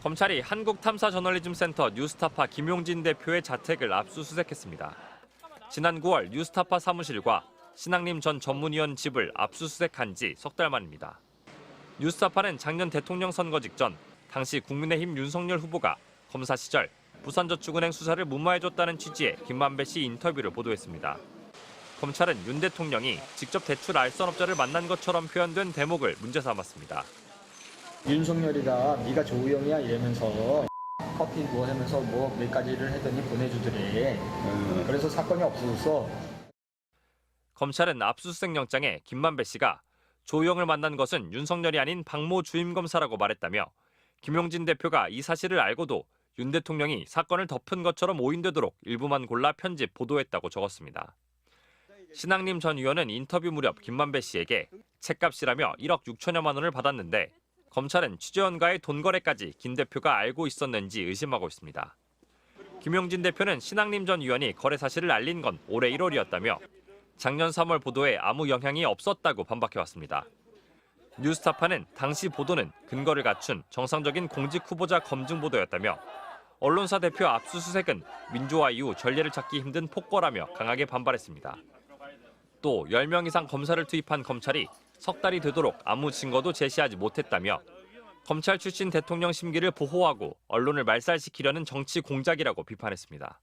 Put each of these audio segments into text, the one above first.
검찰이 한국탐사저널리즘센터 뉴스타파 김용진 대표의 자택을 압수수색했습니다. 지난 9월 뉴스타파 사무실과 신앙림 전 전문위원 집을 압수수색한 지 석 달 만입니다. 뉴스타파는 작년 대통령 선거 직전 당시 국민의힘 윤석열 후보가 검사 시절 부산저축은행 수사를 무마해줬다는 취지의 김만배 씨 인터뷰를 보도했습니다. 검찰은 윤 대통령이 직접 대출 알선업자를 만난 것처럼 표현된 대목을 문제 삼았습니다. 윤석열이가 네가 조우영이야 이러면서 커피 뭐 하면서 뭐 몇 가지를 하더니 보내주더래. 그래서 사건이 없어졌어. 검찰은 압수수색 영장에 김만배 씨가 조우영을 만난 것은 윤석열이 아닌 박모 주임검사라고 말했다며 김용진 대표가 이 사실을 알고도 윤 대통령이 사건을 덮은 것처럼 오인되도록 일부만 골라 편집, 보도했다고 적었습니다. 신앙림 전 의원은 인터뷰 무렵 김만배 씨에게 책값이라며 1억 6천여만 원을 받았는데 검찰은 취재원과의 돈 거래까지 김 대표가 알고 있었는지 의심하고 있습니다. 김용진 대표는 신앙림 전 의원이 거래 사실을 알린 건 올해 1월이었다며 작년 3월 보도에 아무 영향이 없었다고 반박해왔습니다. 뉴스타파는 당시 보도는 근거를 갖춘 정상적인 공직 후보자 검증 보도였다며 언론사 대표 압수수색은 민주화 이후 전례를 찾기 힘든 폭거라며 강하게 반발했습니다. 또 10명 이상 검사를 투입한 검찰이 석 달이 되도록 아무 증거도 제시하지 못했다며 검찰 출신 대통령 심기를 보호하고 언론을 말살시키려는 정치 공작이라고 비판했습니다.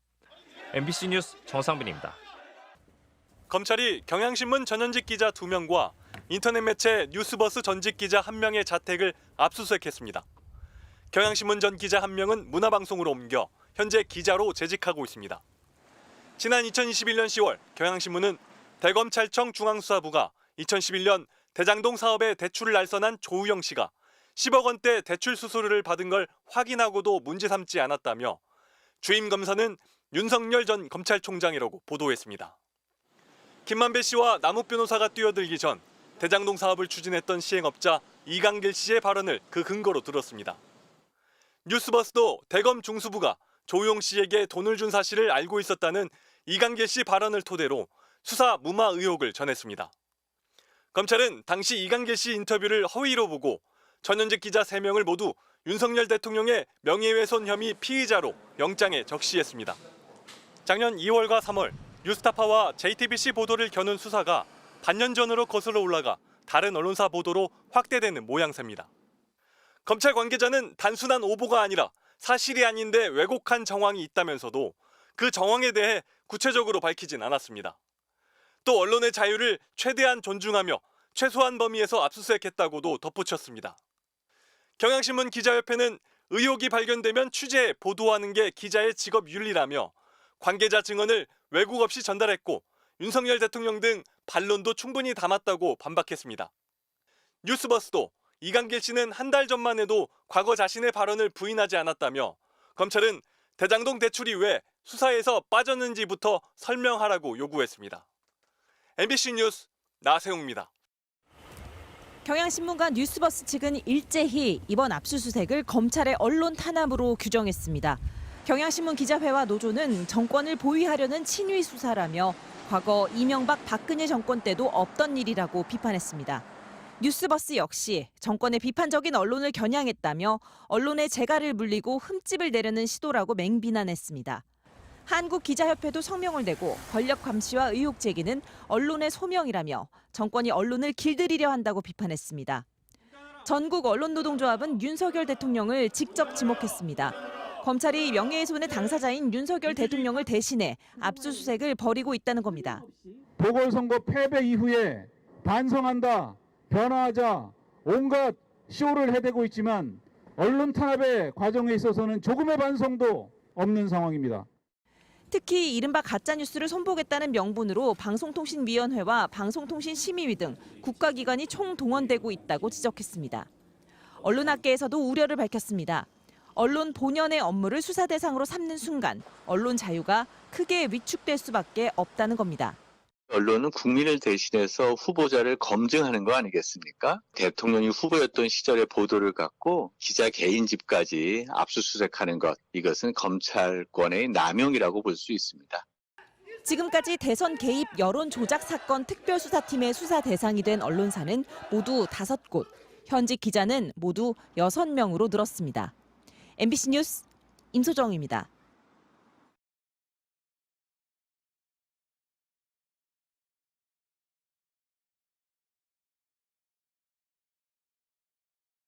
MBC 뉴스 정상빈입니다. 검찰이 경향신문 전현직 기자 2명과 인터넷 매체 뉴스버스 전직 기자 1명의 자택을 압수수색했습니다. 경향신문 전 기자 1명은 문화방송으로 옮겨 현재 기자로 재직하고 있습니다. 지난 2021년 10월 경향신문은 대검찰청 중앙수사부가 2011년 대장동 사업에 대출을 알선한 조우영 씨가 10억 원대 대출 수수료를 받은 걸 확인하고도 문제 삼지 않았다며 주임 검사는 윤석열 전 검찰총장이라고 보도했습니다. 김만배 씨와 남욱 변호사가 뛰어들기 전 대장동 사업을 추진했던 시행업자 이강길 씨의 발언을 그 근거로 들었습니다. 뉴스버스도 대검 중수부가 조우영 씨에게 돈을 준 사실을 알고 있었다는 이강길 씨 발언을 토대로 수사 무마 의혹을 전했습니다. 검찰은 당시 이강길 씨 인터뷰를 허위로 보고 전현직 기자 3명을 모두 윤석열 대통령의 명예훼손 혐의 피의자로 영장에 적시했습니다. 작년 2월과 3월 뉴스타파와 JTBC 보도를 겨눈 수사가 반년 전으로 거슬러 올라가 다른 언론사 보도로 확대되는 모양새입니다. 검찰 관계자는 단순한 오보가 아니라 사실이 아닌데 왜곡한 정황이 있다면서도 그 정황에 대해 구체적으로 밝히진 않았습니다. 또 언론의 자유를 최대한 존중하며 최소한 범위에서 압수수색했다고도 덧붙였습니다. 경향신문 기자협회는 의혹이 발견되면 취재, 보도하는 게 기자의 직업 윤리라며 관계자 증언을 왜곡 없이 전달했고 윤석열 대통령 등 반론도 충분히 담았다고 반박했습니다. 뉴스버스도 이강길 씨는 한 달 전만 해도 과거 자신의 발언을 부인하지 않았다며 검찰은 대장동 대출 이후에 수사에서 빠졌는지부터 설명하라고 요구했습니다. MBC 뉴스 나세웅입니다. 경향신문과 뉴스버스 측은 일제히 이번 압수수색을 검찰의 언론 탄압으로 규정했습니다. 경향신문 기자회와 노조는 정권을 보위하려는 친위 수사라며 과거 이명박 박근혜 정권 때도 없던 일이라고 비판했습니다. 뉴스버스 역시 정권의 비판적인 언론을 겨냥했다며 언론의 재갈을 물리고 흠집을 내려는 시도라고 맹비난했습니다. 한국기자협회도 성명을 내고 권력 감시와 의혹 제기는 언론의 소명이라며 정권이 언론을 길들이려 한다고 비판했습니다. 전국 언론노동조합은 윤석열 대통령을 직접 지목했습니다. 검찰이 명예훼손의 당사자인 윤석열 대통령을 대신해 압수수색을 벌이고 있다는 겁니다. 보궐선거 패배 이후에 반성한다, 변화하자, 온갖 쇼를 해대고 있지만 언론 탄압의 과정에 있어서는 조금의 반성도 없는 상황입니다. 특히 이른바 가짜뉴스를 손보겠다는 명분으로 방송통신위원회와 방송통신심의위 등 국가기관이 총동원되고 있다고 지적했습니다. 언론학계에서도 우려를 밝혔습니다. 언론 본연의 업무를 수사 대상으로 삼는 순간 언론 자유가 크게 위축될 수밖에 없다는 겁니다. 언론은 국민을 대신해서 후보자를 검증하는 거 아니겠습니까? 대통령이 후보였던 시절의 보도를 갖고 기자 개인 집까지 압수수색하는 것, 이것은 검찰권의 남용이라고 볼 수 있습니다. 지금까지 대선 개입 여론 조작 사건 특별수사팀의 수사 대상이 된 언론사는 모두 5곳, 현직 기자는 모두 6명으로 늘었습니다. MBC 뉴스 임소정입니다.